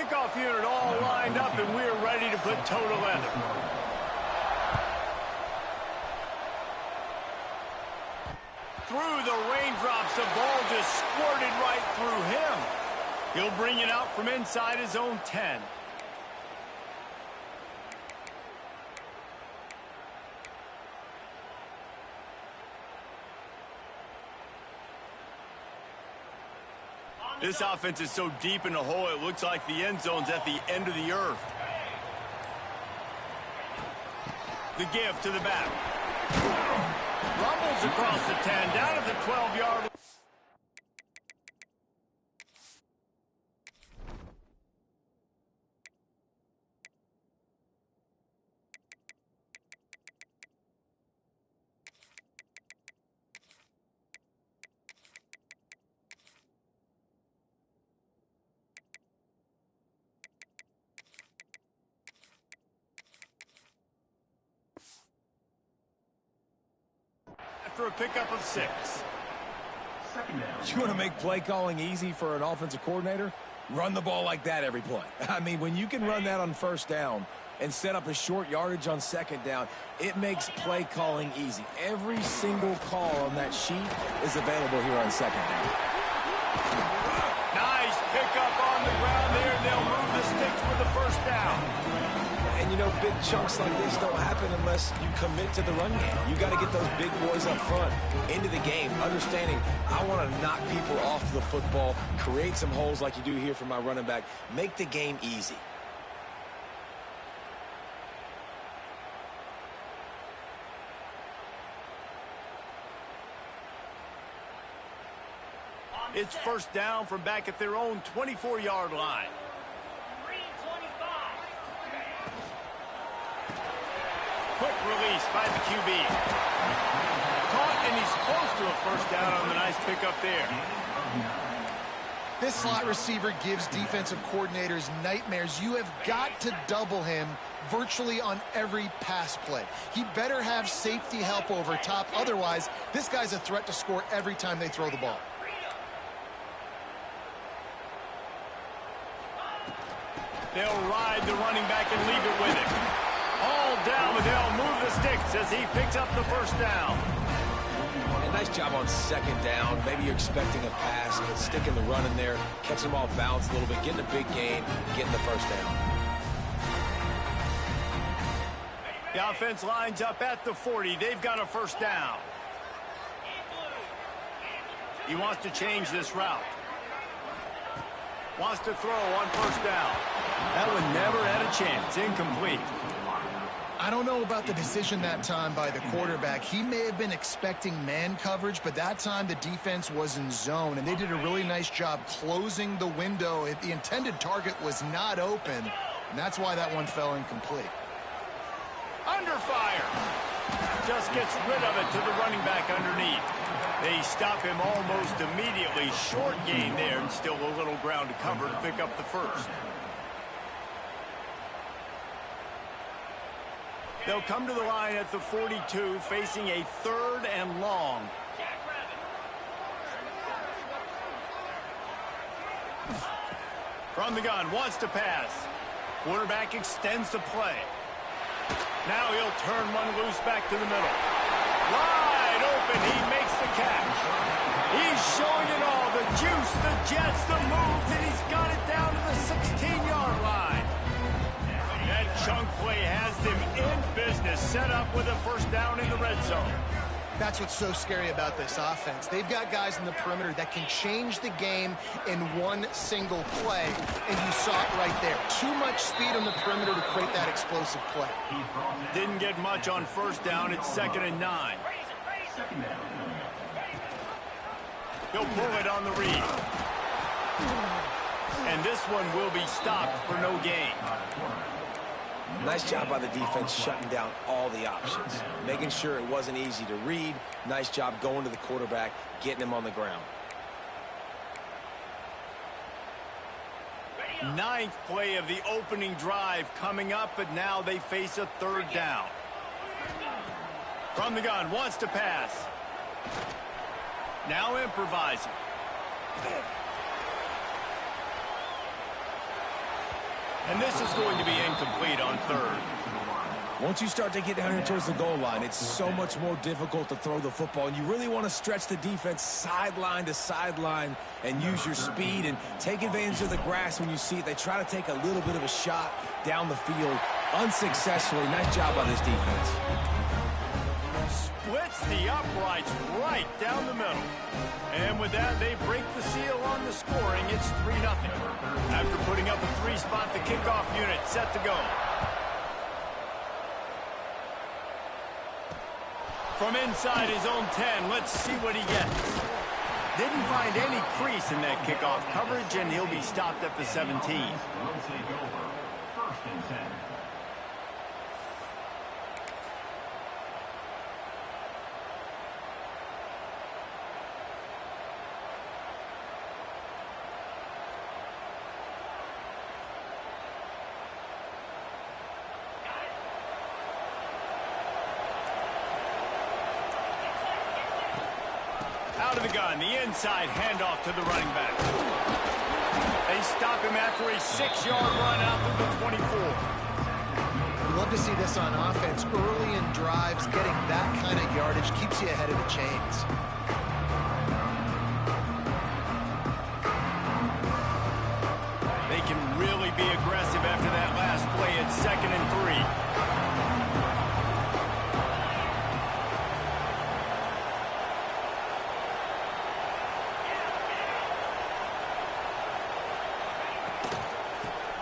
Kickoff unit all lined up, and we're ready to put toe to leather. Through the raindrops, the ball just squirted right through him. He'll bring it out from inside his own 10. This offense is so deep in the hole, it looks like the end zone's at the end of the earth. The give to the back. Rumbles across the 10, down at the 12-yard line. For a pickup of 6. You want to make play calling easy for an offensive coordinator? Run the ball like that every play. I mean, when you can run that on first down and set up a short yardage on second down, it makes play calling easy. Every single call on that sheet is available here on second down. Nice pickup on the ground there, and they'll move the sticks for the first down. And, you know, big chunks like this don't happen unless you commit to the run game. You got to get those big boys up front into the game, understanding I want to knock people off the football, create some holes like you do here for my running back, make the game easy. It's first down from back at their own 24-yard line. Quick release by the QB. Caught, and he's close to a first down on the nice pickup there. This slot receiver gives defensive coordinators nightmares. You have got to double him virtually on every pass play. He better have safety help over top. Otherwise, this guy's a threat to score every time they throw the ball. They'll ride the running back and leave it with him. All down, but they'll move the sticks as he picks up the first down. And nice job on second down. Maybe you're expecting a pass, but sticking the run in there, catching them off balance a little bit, getting a big gain, getting the first down. The offense lines up at the 40. They've got a first down. He wants to change this route. Wants to throw on first down. That one never had a chance. Incomplete. I don't know about the decision that time by the quarterback. He may have been expecting man coverage, but that time the defense was in zone, and they did a really nice job closing the window. The intended target was not open, and that's why that one fell incomplete. Under fire. Just gets rid of it to the running back underneath. They stop him almost immediately. Short gain there, and still a little ground to cover to pick up the first. They'll come to the line at the 42, facing a 3rd and long. From the gun, wants to pass. Quarterback extends the play. Now he'll turn one loose back to the middle. Wide open, he makes the catch. He's showing it all, the juice, the jets, the moves, and he's got it down to the 16-yard line. That chunk play has them in business, set up with a first down in the red zone. That's what's so scary about this offense. They've got guys in the perimeter that can change the game in one single play, and you saw it right there. Too much speed on the perimeter to create that explosive play. Didn't get much on first down. It's 2nd and 9. He'll pull it on the read. And this one will be stopped for no gain. Nice job by the defense shutting down all the options, making sure it wasn't easy to read. Nice job going to the quarterback, getting him on the ground. 9th play of the opening drive coming up, but now they face a 3rd down. From the gun, wants to pass. Now improvising. And this is going to be incomplete on third. Once you start to get down here towards the goal line, it's so much more difficult to throw the football, and you really want to stretch the defense sideline to sideline and use your speed and take advantage of the grass when you see it. They try to take a little bit of a shot down the field unsuccessfully. Nice job by this defense. Splits the uprights right down the middle. And with that, they break the seal on the scoring. It's 3-0. After putting up a 3-spot, the kickoff unit set to go. From inside his own 10, let's see what he gets. Didn't find any crease in that kickoff coverage, and he'll be stopped at the 17. Will take over. First and 10. Out of the gun, the inside handoff to the running back. They stop him after a 6-yard run out to the 24. We love to see this on offense. Early in drives, getting that kind of yardage keeps you ahead of the chains. They can really be aggressive after that last play at 2nd and 3.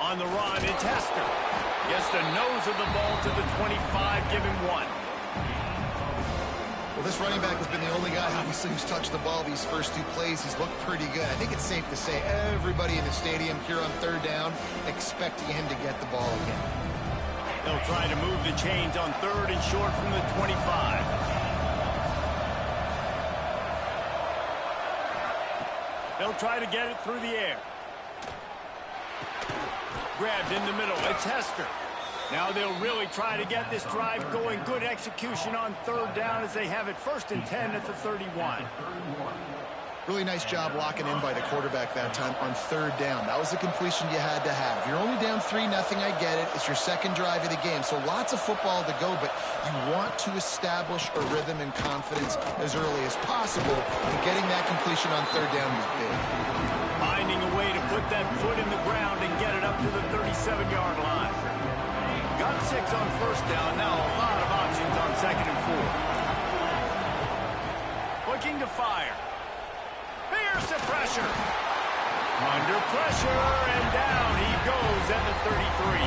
On the run, it's Hester. Gets the nose of the ball to the 25, give him 1. Well, this running back has been the only guy, obviously, who's touched the ball these first 2 plays. He's looked pretty good. I think it's safe to say everybody in the stadium here on 3rd down expecting him to get the ball again. They'll try to move the chains on 3rd and short from the 25. They'll try to get it through the air. Grabbed in the middle. It's Hester. Now they'll really try to get this drive going. Good execution on 3rd down as they have it 1st and 10 at the 31. Really nice job locking in by the quarterback that time on 3rd down. That was the completion you had to have. You're only down 3-0, I get it. It's your 2nd drive of the game, so lots of football to go, but you want to establish a rhythm and confidence as early as possible, and getting that completion on 3rd down was big. Finding a way to put that foot in the ground and get it up to the 37-yard line. Got 6 on 1st down. Now a lot of options on 2nd and 4. Looking to fire. Fierce pressure. Under pressure, and down he goes at the 33.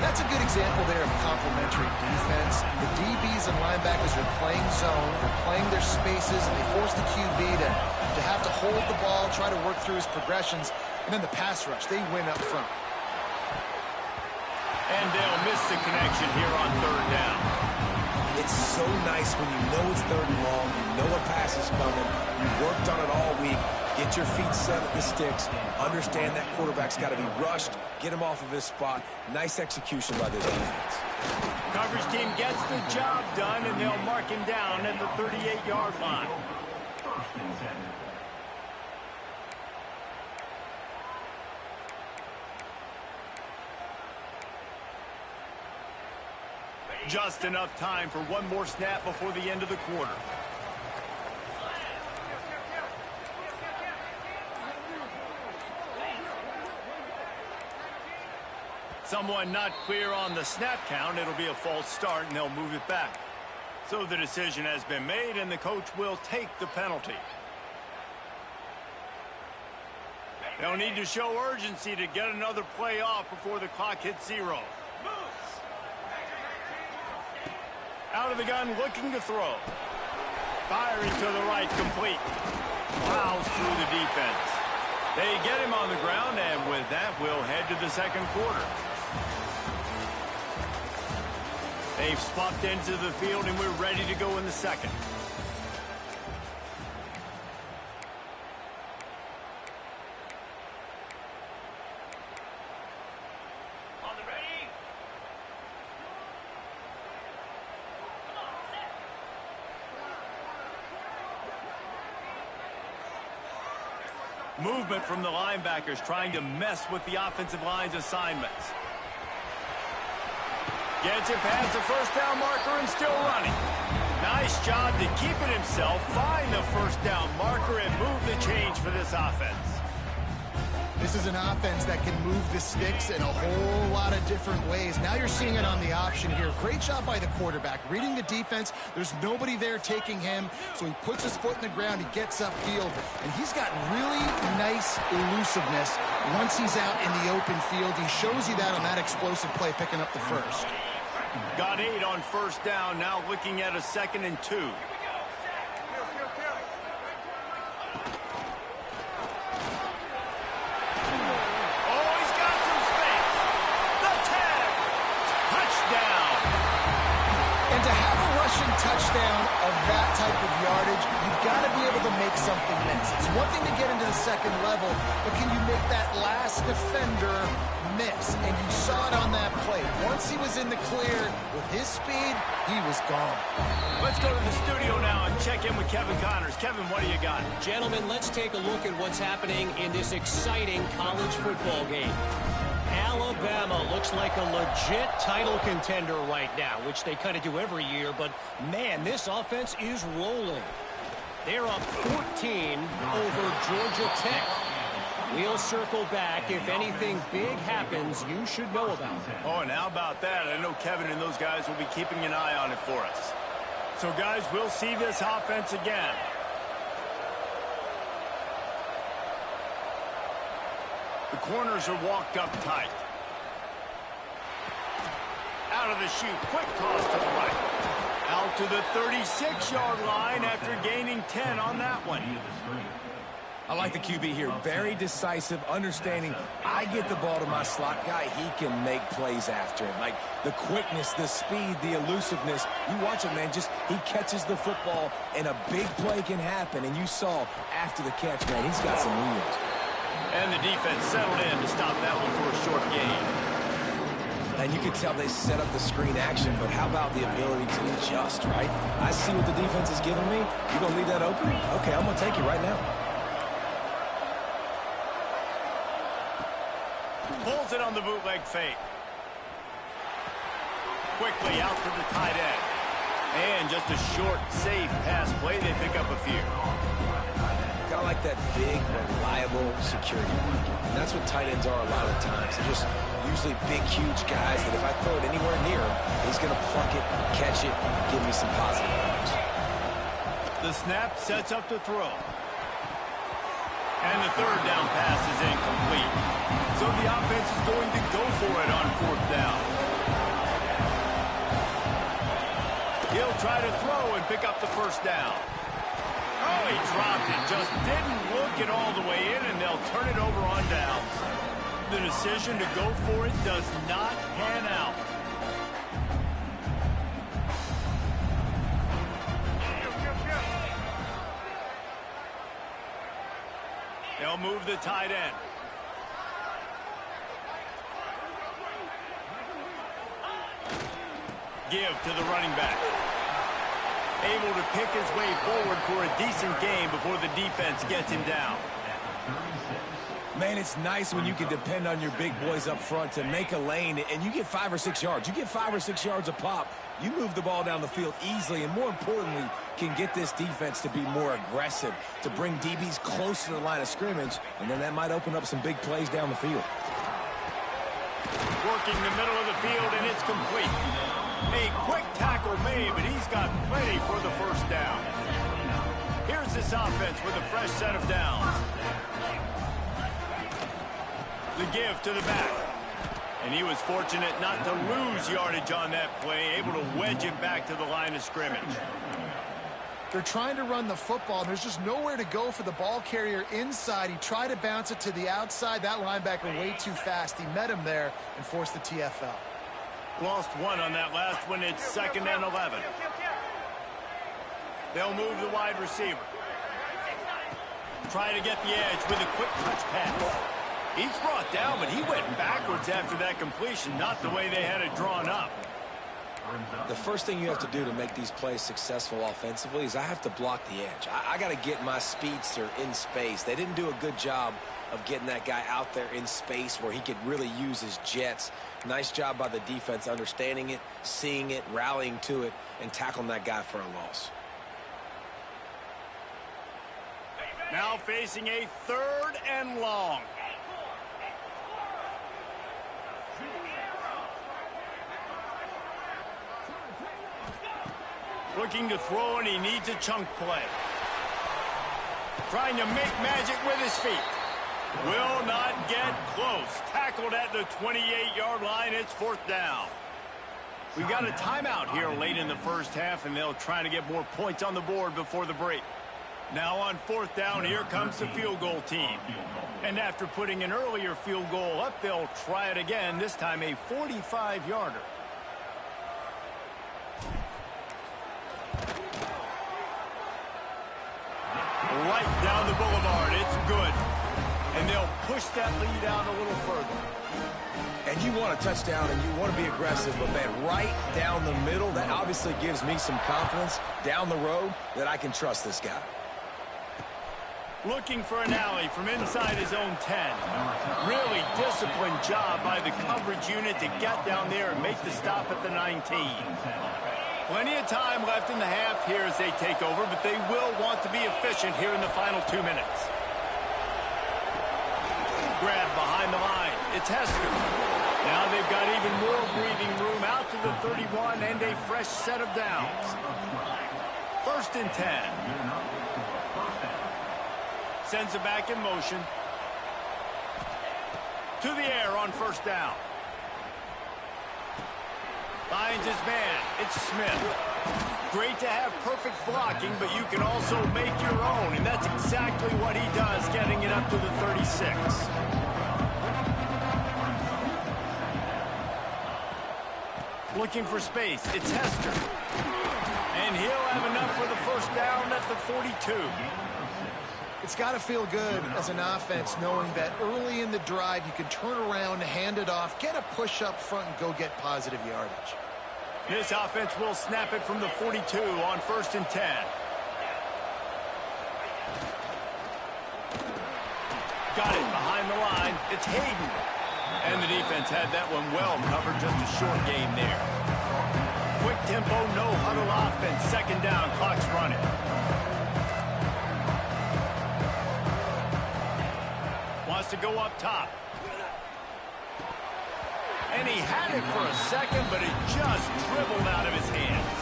That's a good example there of complementary defense. The DBs and linebackers are playing zone, they're playing their spaces, and they force the QB to have to hold the ball, try to work through his progressions, and then the pass rush, they win up front. And they'll miss the connection here on 3rd down. It's so nice when you know it's 3rd and long, you know a pass is coming, you worked on it all week, get your feet set at the sticks, understand that quarterback's got to be rushed, get him off of his spot. Nice execution by this defense. Coverage team gets the job done, and they'll mark him down at the 38-yard line. First and 10. Just enough time for one more snap before the end of the quarter. Someone not clear on the snap count. It'll be a false start, and they'll move it back. So the decision has been made, and the coach will take the penalty. They'll need to show urgency to get another play off before the clock hits 0. Out of the gun, looking to throw. Firing to the right, complete. Plows through the defense. They get him on the ground, and with that, we'll head to the 2nd quarter. They've swapped into the field, and we're ready to go in the 2nd. Movement from the linebackers trying to mess with the offensive line's assignments. Gets it past the first down marker and still running. Nice job to keep it himself, find the first down marker, and move the change for this offense. This is an offense that can move the sticks in a whole lot of different ways. Now you're seeing it on the option here. Great job by the quarterback. Reading the defense, there's nobody there taking him, so he puts his foot in the ground, he gets upfield, and he's got really nice elusiveness once he's out in the open field. He shows you that on that explosive play, picking up the first. Got 8 on first down, now looking at a 2nd and 2. Touchdown of that type of yardage, you've got to be able to make something miss. It's one thing to get into the second level, but can you make that last defender miss? And you saw it on that play. Once he was in the clear with his speed, he was gone. Let's go to the studio now and check in with Kevin Connors. Kevin, what do you got? Gentlemen, let's take a look at what's happening in this exciting college football game. Alabama looks like a legit title contender right now, which they kind of do every year, but man, this offense is rolling. They're up 14 over Georgia Tech. We'll circle back. If anything big happens, you should know about it. Oh, and how about that? I know Kevin and those guys will be keeping an eye on it for us. So, guys, we'll see this offense again. The corners are walked up tight. Out of the chute, quick toss to the right. Out to the 36-yard line after gaining 10 on that one. I like the QB here. Very decisive, understanding I get the ball to my slot guy, he can make plays after it. Like the quickness, the speed, the elusiveness. You watch it, man, just he catches the football and a big play can happen. And you saw after the catch, man, he's got some wheels. And the defense settled in to stop that one for a short gain. And you can tell they set up the screen action, but how about the ability to adjust, right? I see what the defense is giving me. You going to leave that open? Okay, I'm going to take it right now. Pulls it on the bootleg fake. Quickly out to the tight end. And just a short, safe pass play. They pick up a few. Kind of like that big, reliable security blanket. And that's what tight ends are a lot of times. They're just usually big, huge guys that if I throw it anywhere near him, he's going to pluck it, catch it, give me some positive numbers. The snap sets up to throw. And the third down pass is incomplete. So the offense is going to go for it on fourth down. He'll try to throw and pick up the first down. Oh, he dropped it. Just didn't look it all the way in, and they'll turn it over on downs. The decision to go for it does not pan out. They'll move the tight end. Give to the running back. Able to pick his way forward for a decent game before the defense gets him down. Man, it's nice when you can depend on your big boys up front to make a lane, and you get 5 or 6 yards. You get 5 or 6 yards a pop. You move the ball down the field easily, and more importantly, can get this defense to be more aggressive, to bring DBs close to the line of scrimmage, and then that might open up some big plays down the field. Working the middle of the field, and it's complete. A quick tackle made, but he's got plenty for the first down. Here's this offense with a fresh set of downs. The give to the back. And he was fortunate not to lose yardage on that play, able to wedge it back to the line of scrimmage. They're trying to run the football, and there's just nowhere to go for the ball carrier inside. He tried to bounce it to the outside. That linebacker way too fast. He met him there and forced the TFL. Lost one on that last one. It's 2nd and 11. They'll move the wide receiver. Try to get the edge with a quick touch pass. He's brought down, but he went backwards after that completion, not the way they had it drawn up. the first thing you have to do to make these plays successful offensively is I have to block the edge. I got to get my speedster in space. They didn't do a good job of getting that guy out there in space where he could really use his jets. Nice job by the defense understanding it, seeing it, rallying to it, and tackling that guy for a loss. Now facing a 3rd and long. Looking to throw, and he needs a chunk play. Trying to make magic with his feet. Will not get close. Tackled at the 28-yard line. It's 4th down. We've got a timeout here late in the first half, and they'll try to get more points on the board before the break. Now on 4th down, here comes the field goal team. And after putting an earlier field goal up, they'll try it again, this time a 45-yarder. Right down the boulevard. It's good. And they'll push that lead out a little further. And you want a touchdown and you want to be aggressive, but man, right down the middle, that obviously gives me some confidence down the road that I can trust this guy. Looking for an alley from inside his own 10. Really disciplined job by the coverage unit to get down there and make the stop at the 19. Plenty of time left in the half here as they take over, but they will want to be efficient here in the final 2 minutes. Grab behind the line. It's Hester. Now they've got even more breathing room out to the 31 and a fresh set of downs. 1st and 10. Sends it back in motion. To the air on 1st down. Finds his man. It's Smith. Great to have perfect blocking, but you can also make your own, and that's exactly what he does, getting it up to the 36. Looking for space. It's Hester. And he'll have enough for the 1st down at the 42. It's got to feel good as an offense knowing that early in the drive you can turn around, hand it off, get a push up front, and go get positive yardage. This offense will snap it from the 42 on 1st and 10. Got it behind the line. It's Hayden. And the defense had that one well covered. Just a short game there. Quick tempo, no huddle offense. 2nd down, clock's running. Wants to go up top. And he had it for a second, but it just dribbled out of his hands.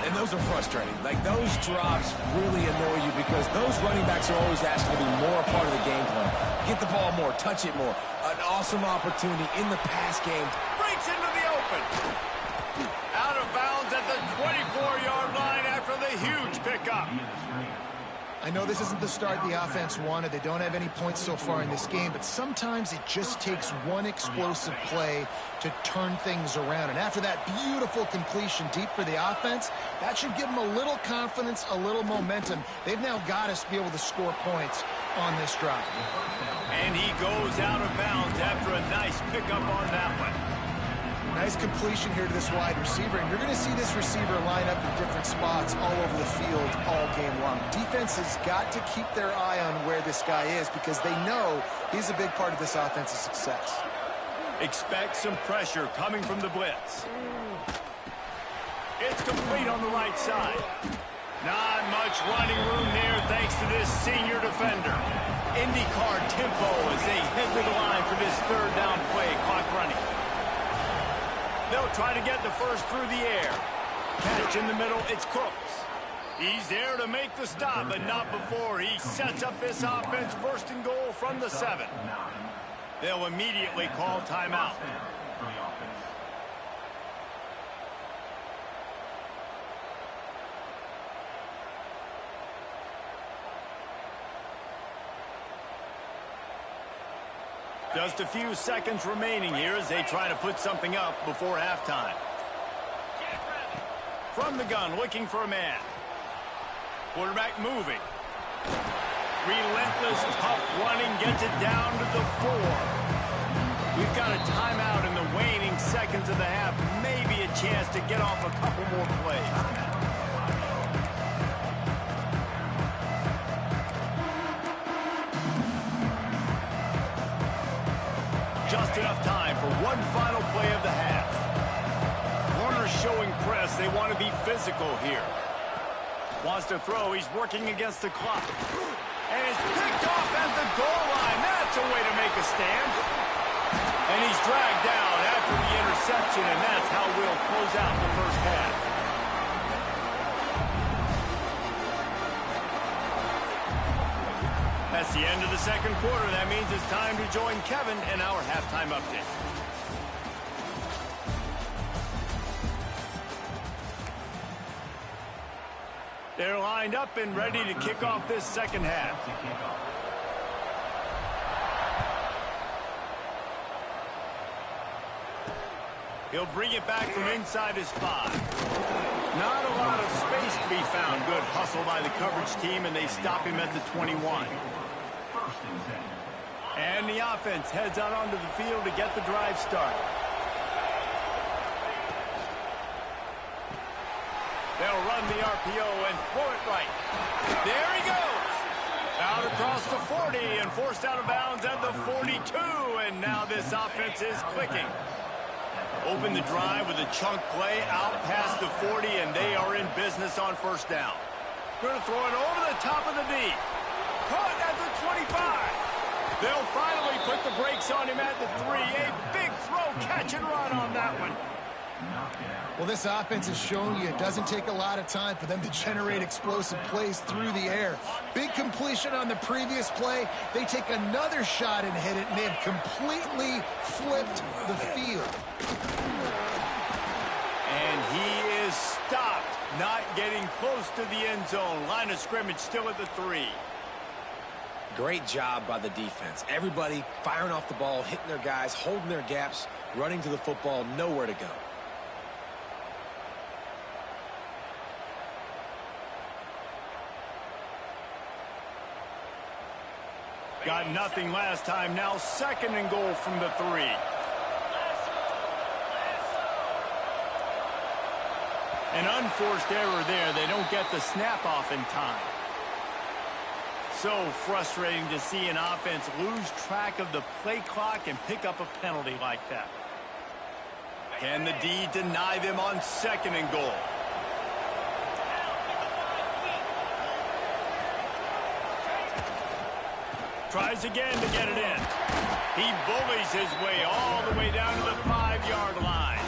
And those are frustrating. Like, those drops really annoy you because those running backs are always asked to be more a part of the game plan. Get the ball more, touch it more. An awesome opportunity in the pass game. Breaks into the open. Out of bounds at the 24-yard line after the huge pickup. I know this isn't the start the offense wanted. They don't have any points so far in this game, but sometimes it just takes one explosive play to turn things around. And after that beautiful completion deep for the offense, that should give them a little confidence, a little momentum. They've now got us to be able to score points on this drive. And he goes out of bounds after a nice pickup on that one. Nice completion here to this wide receiver, and you're going to see this receiver line up in different spots all over the field all game long. Defense has got to keep their eye on where this guy is because they know he's a big part of this offense's success. Expect some pressure coming from the blitz. It's complete on the right side. Not much running room there thanks to this senior defender. IndyCar tempo as they head to the line for this 3rd down play, clock running. They'll try to get the first through the air. Catch in the middle, it's Cooks. He's there to make the stop, but not before he sets up this offense 1st and goal from the 7. They'll immediately call timeout. Just a few seconds remaining here as they try to put something up before halftime. From the gun, looking for a man. Quarterback moving. Relentless, tough running, gets it down to the 4. We've got a timeout in the waning seconds of the half. Maybe a chance to get off a couple more plays. Just enough time for one final play of the half. Corner showing press. They want to be physical here. Wants to throw. He's working against the clock. And it's picked off at the goal line. That's a way to make a stand. And he's dragged down after the interception, and that's how we'll close out the first half. That's the end of the second quarter. That means it's time to join Kevin in our halftime update. They're lined up and ready to kick off this second half. He'll bring it back from inside his 5. Not a lot of space to be found. Good hustle by the coverage team, and they stop him at the 21. And the offense heads out onto the field to get the drive started. They'll run the RPO and throw it right. There he goes. Out across the 40 and forced out of bounds at the 42. And now this offense is clicking. Open the drive with a chunk play out past the 40, and they are in business on first down. Going to throw it over the top of the D. Caught at the 25. They'll finally put the brakes on him at the 3. A big throw, catch and run on that one. Well, this offense is showing you it doesn't take a lot of time for them to generate explosive plays through the air. Big completion on the previous play. They take another shot and hit it, and they've completely flipped the field. And he is stopped, not getting close to the end zone. Line of scrimmage still at the 3. Great job by the defense. Everybody firing off the ball, hitting their guys, holding their gaps, running to the football, nowhere to go. Got nothing last time. Now second and goal from the 3. An unforced error there. They don't get the snap off in time. So frustrating to see an offense lose track of the play clock and pick up a penalty like that. Can the D deny them on second and goal? Tries again to get it in. He bullies his way all the way down to the 5-yard line.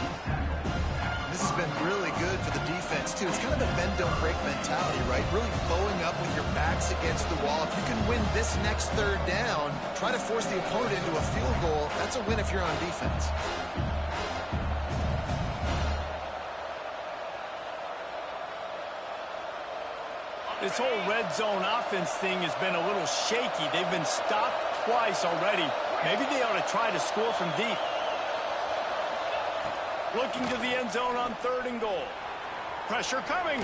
This has been really good for the defense, too. It's kind of a bend-don't-break mentality, right? Really bowing up with your backs against the wall. If you can win this next third down, try to force the opponent into a field goal, that's a win if you're on defense. This whole red zone offense thing has been a little shaky. They've been stopped twice already. Maybe they ought to try to score from deep. Looking to the end zone on third and goal. Pressure coming.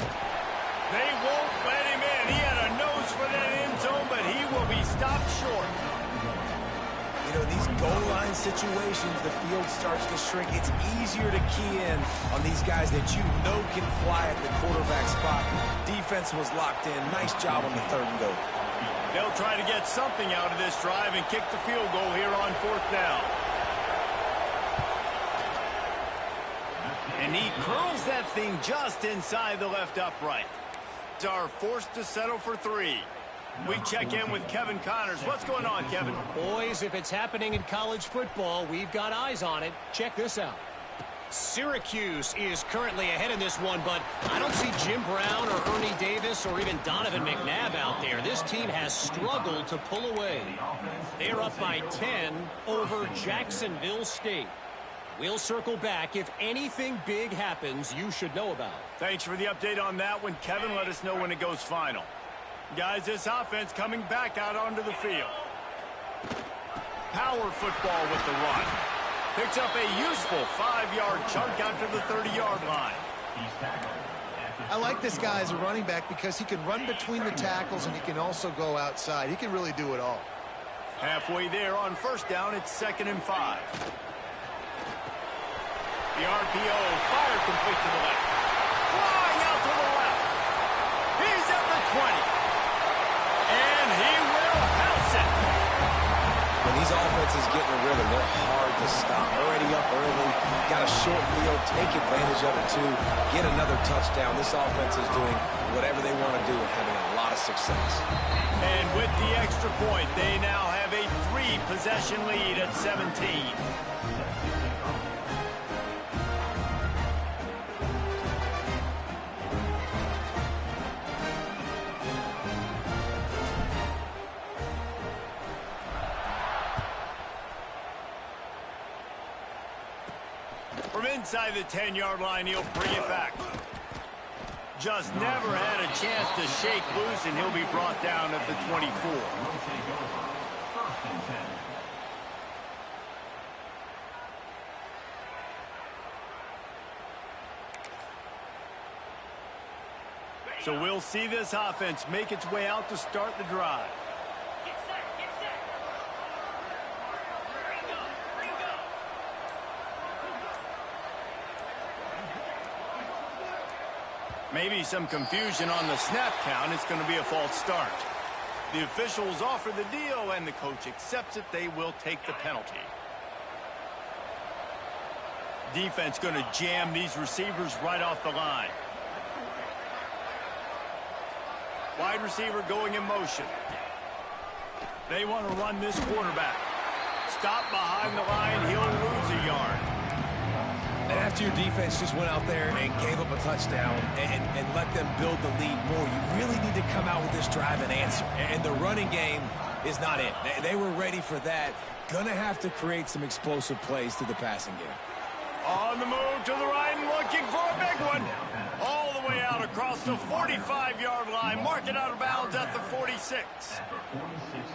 They won't let him in. He had a nose for that end zone, but he will be stopped short. You know, these goal line situations, the field starts to shrink. It's easier to key in on these guys that you know can fly at the quarterback spot. Defense was locked in. Nice job on the third and goal. They'll try to get something out of this drive and kick the field goal here on fourth down. And he curls that thing just inside the left upright. Are forced to settle for 3. We check in with Kevin Connors. What's going on, Kevin? Boys, if it's happening in college football, we've got eyes on it. Check this out. Syracuse is currently ahead in this one, but I don't see Jim Brown or Ernie Davis or even Donovan McNabb out there. This team has struggled to pull away. They're up by 10 over Jacksonville State. We'll circle back. If anything big happens, you should know about it. Thanks for the update on that one, Kevin. Let us know when it goes final. Guys, this offense coming back out onto the field. Power football with the run. Picks up a useful 5-yard chunk out to the 30-yard line. I like this guy as a running back because he can run between the tackles and he can also go outside. He can really do it all. Halfway there on first down, it's 2nd and 5. The RPO fired complete to the left. Flying out to the left. He's at the 20. And he will house it. When these offenses get in a rhythm, they're hard to stop. Already up early, got a short field, take advantage of it too, get another touchdown. This offense is doing whatever they want to do and having a lot of success. And with the extra point, they now have a 3-possession lead at 17. From inside the 10-yard line, he'll bring it back. Just never had a chance to shake loose, and he'll be brought down at the 24. So we'll see this offense make its way out to start the drive. Maybe some confusion on the snap count. It's going to be a false start. The officials offer the deal, and the coach accepts it. They will take the penalty. Defense going to jam these receivers right off the line. Wide receiver going in motion. They want to run this quarterback. Stop behind the line. He'll lose a yard. And after your defense just went out there and gave up a touchdown and let them build the lead more, you really need to come out with this drive and answer. And the running game is not it. They were ready for that. Gonna have to create some explosive plays through the passing game. On the move to the right and looking for a big one. All the way out across the 45-yard line. Mark it out of bounds at the 46.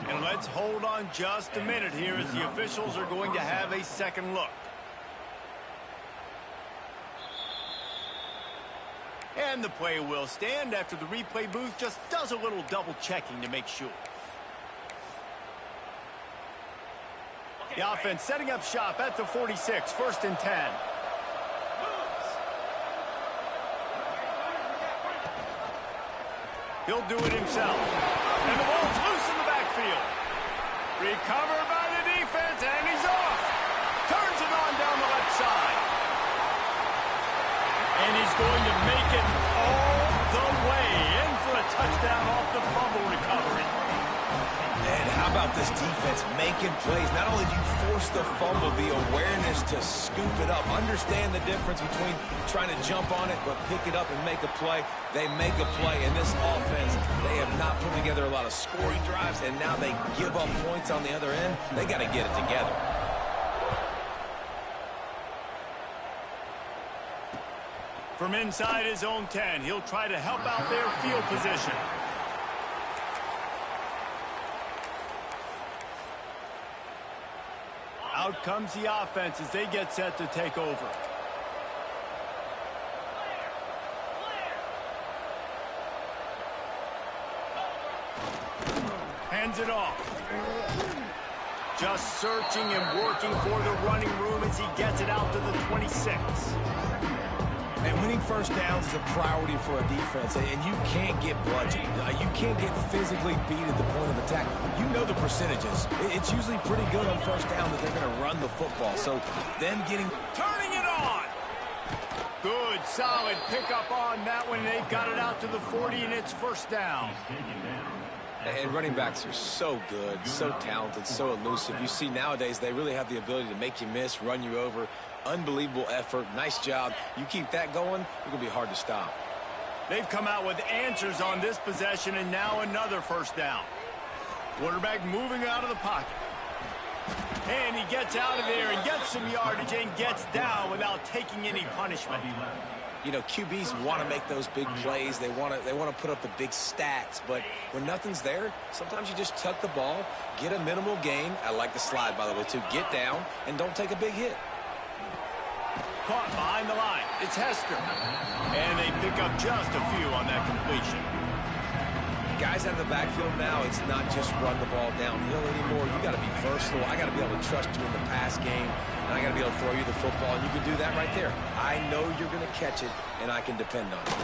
And let's hold on just a minute here as the officials are going to have a second look. And the play will stand after the replay booth just does a little double checking to make sure. The offense setting up shop at the 46, 1st and 10. He'll do it himself. And the ball's loose in the backfield. Recovered by the defense, and he's off. Turns it on down the left side. And he's going to make it all the way in for a touchdown off the fumble recovery. And how about this defense making plays? Not only do you force the fumble, the awareness to scoop it up. Understand the difference between trying to jump on it but pick it up and make a play. They make a play in this offense. They have not put together a lot of scoring drives, and now they give up points on the other end. They got to get it together. From inside his own 10, he'll try to help out their field position. Out comes the offense as they get set to take over. Hands it off. Just searching and working for the running room as he gets it out to the 26. And winning first downs is a priority for a defense, and you can't get bludgeoned. You can't get physically beat at the point of attack. You know the percentages. It's usually pretty good on first down that they're going to run the football. So them turning it on. Good, solid pickup on that one. They've got it out to the 40, and it's first down. And running backs are so good, so talented, so elusive. You see nowadays they really have the ability to make you miss, run you over. Unbelievable effort. Nice job. You keep that going, it's going to be hard to stop. They've come out with answers on this possession, and now another first down. Quarterback moving out of the pocket. And he gets out of there and gets some yardage and gets down without taking any punishment. You know, QBs want to make those big plays. They want to put up the big stats. But when nothing's there, sometimes you just tuck the ball, get a minimal gain. I like the slide, by the way, too. Get down and don't take a big hit. Caught behind the line. It's Hester. And they pick up just a few on that completion. Guys out of the backfield now, it's not just run the ball downhill anymore. You got to be versatile. I got to be able to trust you in the pass game, and I got to be able to throw you the football, and you can do that right there. I know you're going to catch it, and I can depend on it.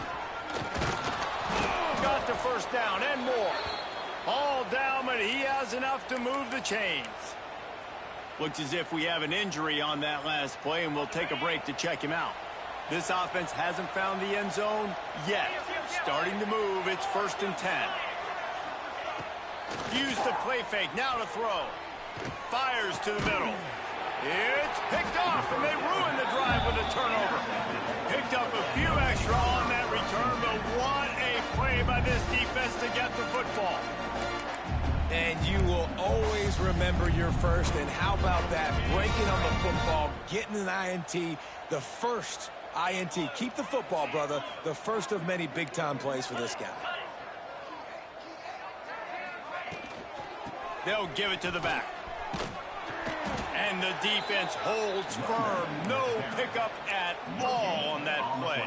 Got the first down and more. All down, but he has enough to move the chains. Looks as if we have an injury on that last play, and we'll take a break to check him out. This offense hasn't found the end zone yet. Starting to move, it's 1st and 10. Use the play fake, now to throw. Fires to the middle. It's picked off, and they ruin the drive with a turnover. Picked up a few extra on that return, but what a play by this defense to get the football. And you will always remember your first, and how about that? Breaking on the football, getting an INT, the first INT. Keep the football, brother. The first of many big-time plays for this guy. They'll give it to the back. And the defense holds firm. No pickup at all on that play.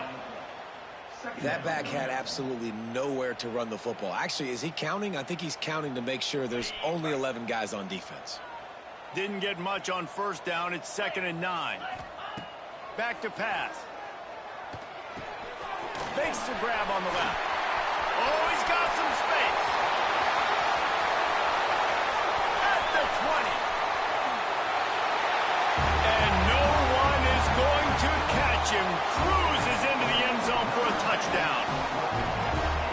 That back had absolutely nowhere to run the football. Actually, is he counting? I think he's counting to make sure there's only 11 guys on defense. Didn't get much on first down. It's 2nd and 9. Back to pass. Makes the grab on the left. Oh, he's got some space. At the 20. And no one is going to catch him. Cruises into the end zone for a touchdown.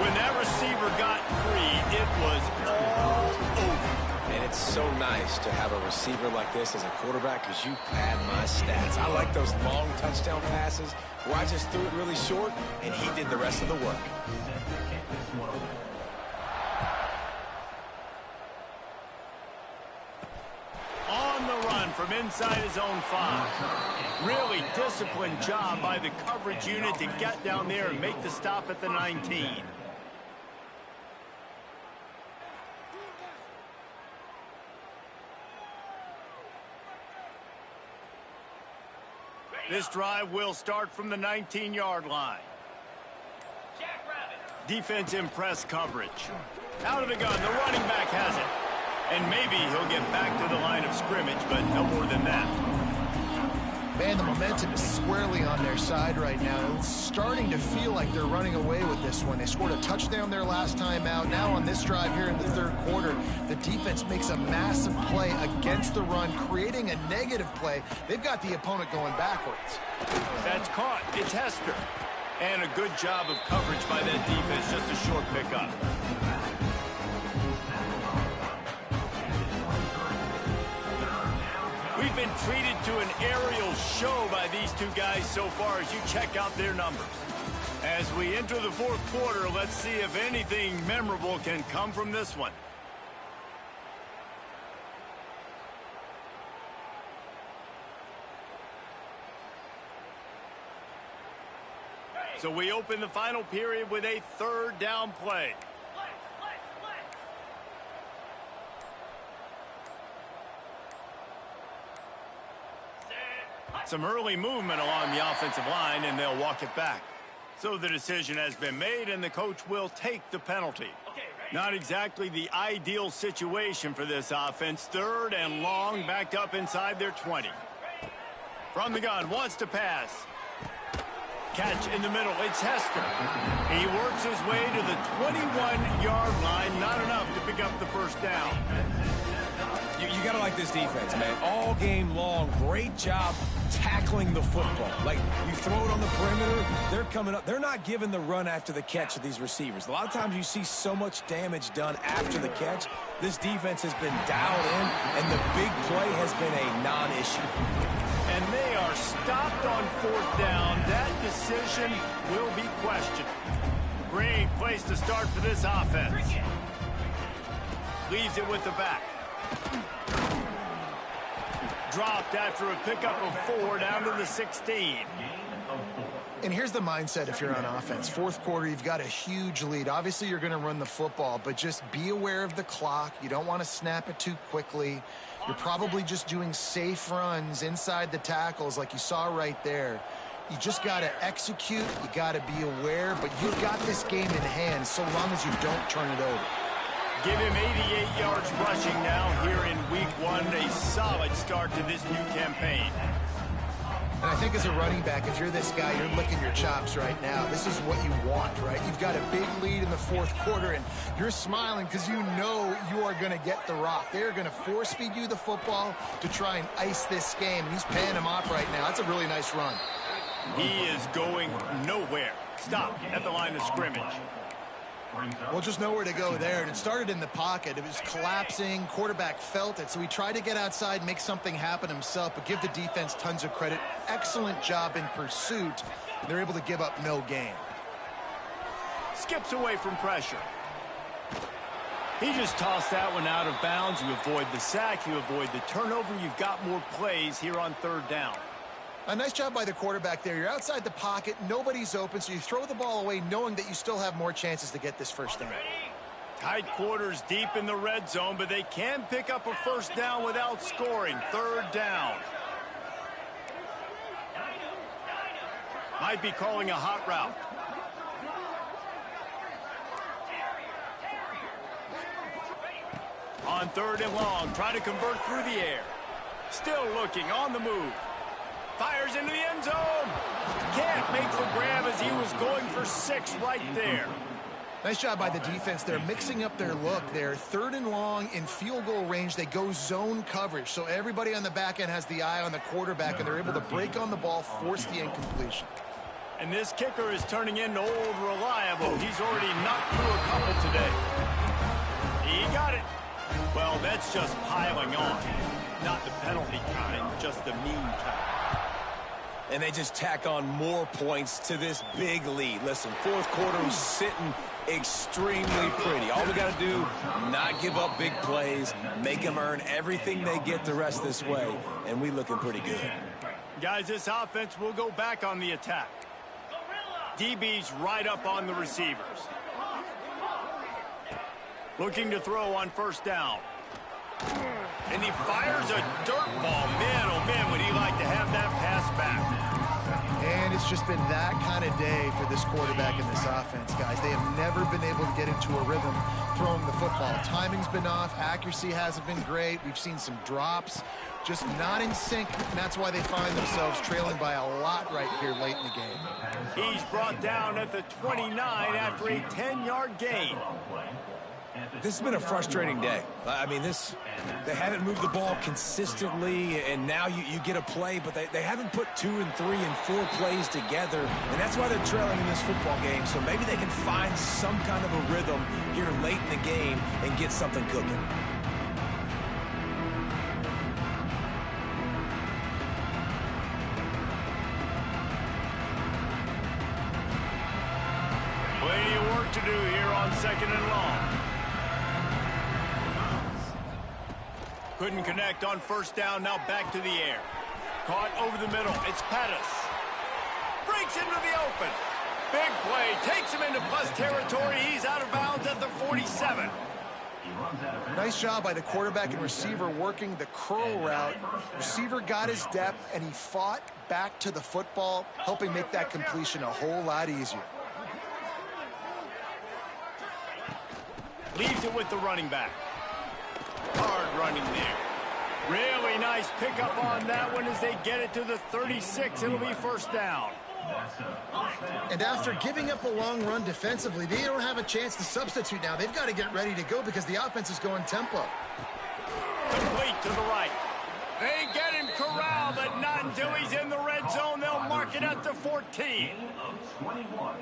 When that receiver got free, it was all over. And it's so nice to have a receiver like this as a quarterback because you pad my stats. I like those long touchdown passes where I just threw it really short and he did the rest of the work. On the run from inside his own 5. Really disciplined job by the coverage unit to get down there and make the stop at the 19. This drive will start from the 19-yard line. Defense in press coverage. Out of the gun, the running back has it. And maybe he'll get back to the line of scrimmage, but no more than that. Man, the momentum is squarely on their side right now. It's starting to feel like they're running away with this one. They scored a touchdown their last time out. Now on this drive here in the 3rd quarter, the defense makes a massive play against the run, creating a negative play. They've got the opponent going backwards. That's caught. It's Hester. And a good job of coverage by that defense, just a short pickup. We've been treated to an aerial show by these two guys so far as you check out their numbers. As we enter the 4th quarter, let's see if anything memorable can come from this one. So we open the final period with a 3rd down play. Some early movement along the offensive line, and they'll walk it back. So the decision has been made, and the coach will take the penalty. Not exactly the ideal situation for this offense. 3rd and long, backed up inside their 20. From the gun, wants to pass. Catch in the middle, it's Hester. He works his way to the 21-yard line, not enough to pick up the first down. You got to like this defense, man. All game long, great job tackling the football. Like, you throw it on the perimeter, they're coming up. They're not giving the run after the catch of these receivers. A lot of times you see so much damage done after the catch. This defense has been dialed in, and the big play has been a non-issue. And they are stopped on 4th down. That decision will be questioned. Great place to start for this offense. Leaves it with the back. Dropped after a pickup of 4 down to the 16. And here's the mindset if you're on offense. 4th quarter, you've got a huge lead. Obviously, you're going to run the football, but just be aware of the clock. You don't want to snap it too quickly. You're probably just doing safe runs inside the tackles like you saw right there. You just got to execute. You got to be aware. But you've got this game in hand so long as you don't turn it over. Give him 88 yards rushing now here in week 1. A solid start to this new campaign. And I think as a running back, if you're this guy, you're licking your chops right now. This is what you want, right? You've got a big lead in the fourth quarter, and you're smiling because you know you are going to get the rock. They're going to force-feed you the football to try and ice this game. He's paying him off right now. That's a really nice run. He is going nowhere. Stop at the line of scrimmage. Well, just nowhere to go there. And it started in the pocket. It was collapsing. Quarterback felt it. So he tried to get outside, make something happen himself, but give the defense tons of credit. Excellent job in pursuit. They're able to give up no gain. Skips away from pressure. He just tossed that one out of bounds. You avoid the sack. You avoid the turnover. You've got more plays here on third down. A nice job by the quarterback there. You're outside the pocket. Nobody's open, so you throw the ball away knowing that you still have more chances to get this first down. Tight quarters deep in the red zone, but they can pick up a first down without scoring. Third down. Might be calling a hot route. On third and long, trying to convert through the air. Still looking, on the move. Fires into the end zone. Can't make the grab as he was going for 6 right there. Nice job by the defense. They're mixing up their look. They're third and long in field goal range. They go zone coverage. So everybody on the back end has the eye on the quarterback, and they're able to break on the ball, force the incompletion. And this kicker is turning into old reliable. He's already knocked through a couple today. He got it. Well, that's just piling on. Not the penalty kind, just the mean kind. And they just tack on more points to this big lead. Listen, fourth quarter is sitting extremely pretty. All we got to do, not give up big plays, make them earn everything they get the rest this way, and we looking pretty good. Guys, this offense will go back on the attack. DB's right up on the receivers. Looking to throw on first down. And he fires a dirt ball. Man, oh man, would he like to have that pass back. And it's just been that kind of day for this quarterback and this offense, guys. They have never been able to get into a rhythm throwing the football. Timing's been off. Accuracy hasn't been great. We've seen some drops. Just not in sync, and that's why they find themselves trailing by a lot right here late in the game. He's brought down at the 29 after a 10-yard gain. This has been a frustrating day. I mean, they haven't moved the ball consistently, and now you get a play, but they haven't put 2 and 3 and 4 plays together, and that's why they're trailing in this football game. So maybe they can find some kind of a rhythm here late in the game and get something cooking. Plenty of work to do here on second and long. Couldn't connect on first down, now back to the air. Caught over the middle, it's Pettis. Breaks into the open. Big play, takes him into plus territory. He's out of bounds at the 47. Nice job by the quarterback and receiver working the curl route. Receiver got his depth, and he fought back to the football, helping make that completion a whole lot easier. Leaves it with the running back. Hard running there. Really nice pickup on that one as they get it to the 36. It'll be first down. And after giving up a long run defensively, they don't have a chance to substitute now. They've got to get ready to go because the offense is going tempo. Complete to the right. They get him corralled, but not until he's in the red zone. They'll mark it at the 14.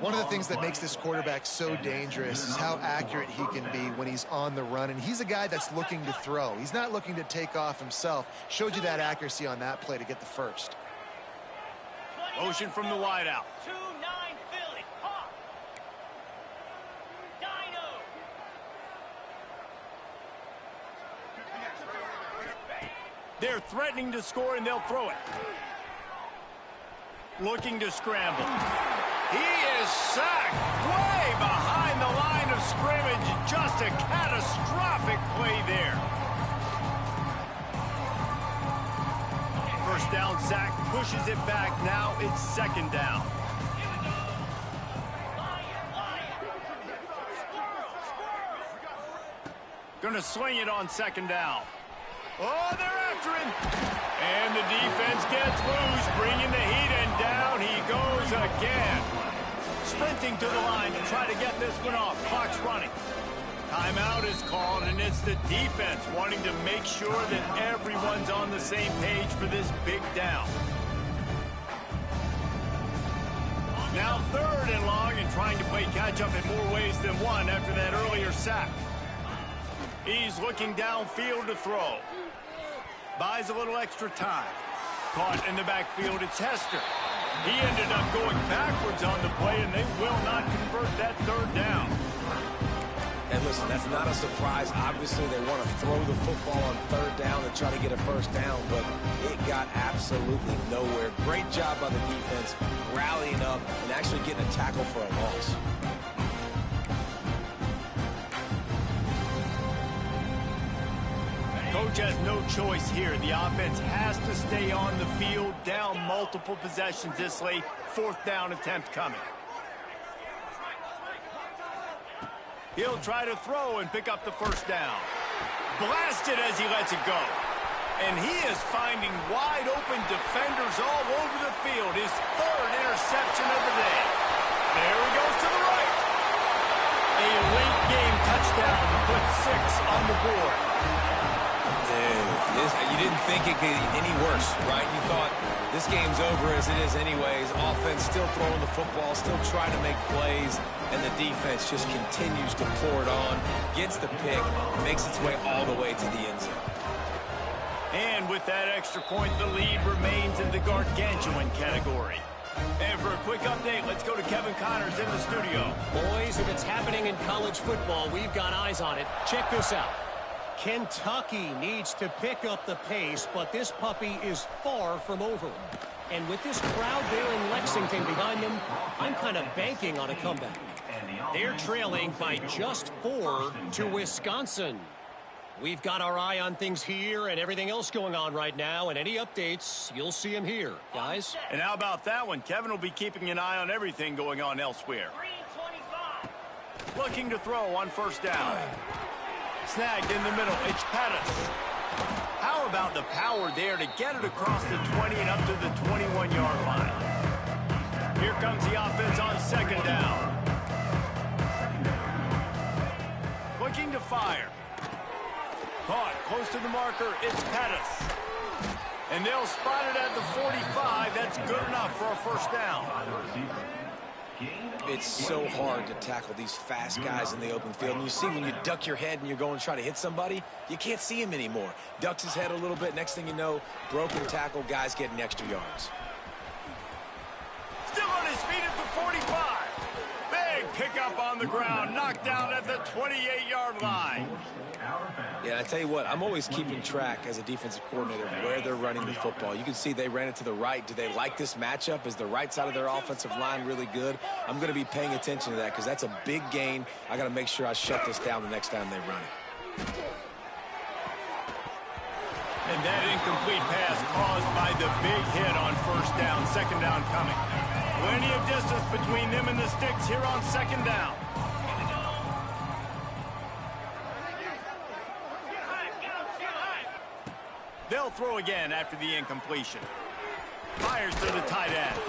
One of the things that makes this quarterback so dangerous is how accurate he can be when he's on the run. And he's a guy that's looking to throw. He's not looking to take off himself. Showed you that accuracy on that play to get the first. Motion from the wideout. 2-9 Philly. Hawk. Dino. They're threatening to score, and they'll throw it. Looking to scramble. He is sacked way behind the line of scrimmage. Just a catastrophic play there. first down sack pushes it back. Now it's second down. Gonna swing it on second down. Oh, they're after him. And the defense gets loose, bringing the heat, and down he goes again. Sprinting to the line to try to get this one off. Clock's running. Timeout is called, and it's the defense wanting to make sure that everyone's on the same page for this big down. Now third and long, and trying to play catch-up in more ways than one after that earlier sack. He's looking downfield to throw. Buys a little extra time. Caught in the backfield, it's Hester. He ended up going backwards on the play, and they will not convert that third down. And listen, that's not a surprise. Obviously, they want to throw the football on third down and try to get a first down, but it got absolutely nowhere. Great job by the defense, rallying up and actually getting a tackle for a loss. Coach has no choice here. The offense has to stay on the field, down multiple possessions this late. Fourth down attempt coming. He'll try to throw and pick up the first down. Blasted as he lets it go. And he is finding wide open defenders all over the field. His third interception of the day. There he goes to the right. A late game touchdown to put 6 on the board. You didn't think it could get any worse, right? You thought this game's over as it is anyways. Offense still throwing the football, still trying to make plays, and the defense just continues to pour it on, gets the pick, makes its way all the way to the end zone. And with that extra point, the lead remains in the gargantuan category. And for a quick update, let's go to Kevin Connors in the studio. Boys, if it's happening in college football, we've got eyes on it. Check this out. Kentucky needs to pick up the pace, but this puppy is far from over. And with this crowd there in Lexington behind them, I'm kind of banking on a comeback. They're trailing by just 4 to Wisconsin. We've got our eye on things here and everything else going on right now, and any updates, you'll see them here, guys. And how about that one? Kevin will be keeping an eye on everything going on elsewhere. Looking to throw on first down. Snagged in the middle. It's Pettis. How about the power there to get it across the 20 and up to the 21-yard line? Here comes the offense on second down. Looking to fire. Caught close to the marker. It's Pettis. And they'll spot it at the 45. That's good enough for a first down. It's so hard to tackle these fast guys in the open field. And you see when you duck your head and you're going to try to hit somebody, you can't see him anymore. Ducks his head a little bit. Next thing you know, broken tackle, guys getting extra yards. Still on his feet at the 45. Big pickup on the ground. Knocked out at the 28-yard line. Yeah, I tell you what, I'm always keeping track as a defensive coordinator of where they're running the football. You can see they ran it to the right. Do they like this matchup? Is the right side of their offensive line really good? I'm going to be paying attention to that because that's a big gain. I got to make sure I shut this down the next time they run it. And that incomplete pass caused by the big hit on first down. Second down coming. Plenty of distance between them and the sticks here on second down. They'll throw again after the incompletion. Fires to the tight end.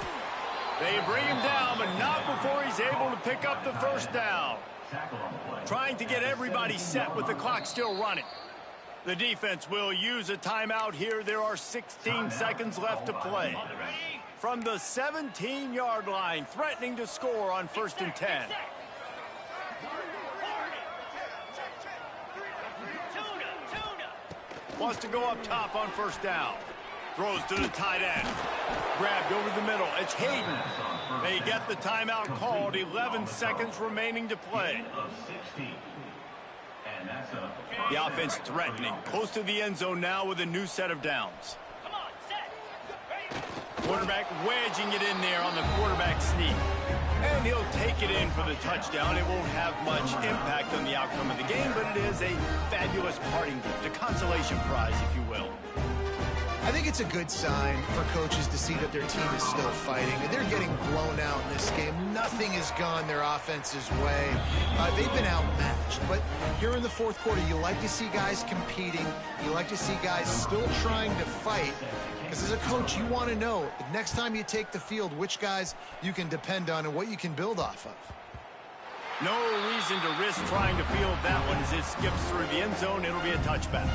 They bring him down, but not before he's able to pick up the first down. Trying to get everybody set with the clock still running. The defense will use a timeout here. There are 16 seconds left to play. From the 17-yard line, threatening to score on first and 10. Wants to go up top on first down. Throws to the tight end. Grabbed over the middle. It's Hayden. They get the timeout called. 11 seconds remaining to play. The offense threatening. Close to the end zone now with a new set of downs. Quarterback wedging it in there on the quarterback sneak. And he'll take it in for the touchdown. It won't have much impact on the outcome of the game, but it is a fabulous parting gift, a consolation prize, if you will. I think it's a good sign for coaches to see that their team is still fighting. And they're getting blown out in this game. Nothing has gone their offense's way. They've been outmatched. But here in the fourth quarter, you like to see guys competing. You like to see guys still trying to fight. Because as a coach, you want to know, next time you take the field, which guys you can depend on and what you can build off of. No reason to risk trying to field that one as it skips through the end zone. It'll be a touchback.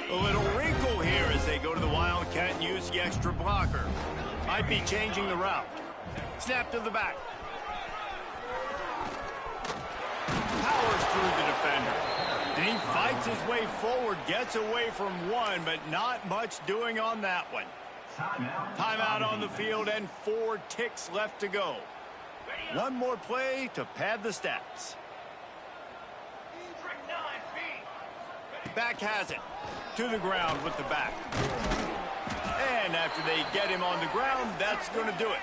A little wrinkle here as they go to the Wildcat and use the extra blocker. Might be changing the route. Snap to the back. Powers through the defender. And he fights his way forward, gets away from one, but not much doing on that one. Timeout on the field and 4 ticks left to go. One more play to pad the stats. Back has it. To the ground with the back. And after they get him on the ground, that's going to do it.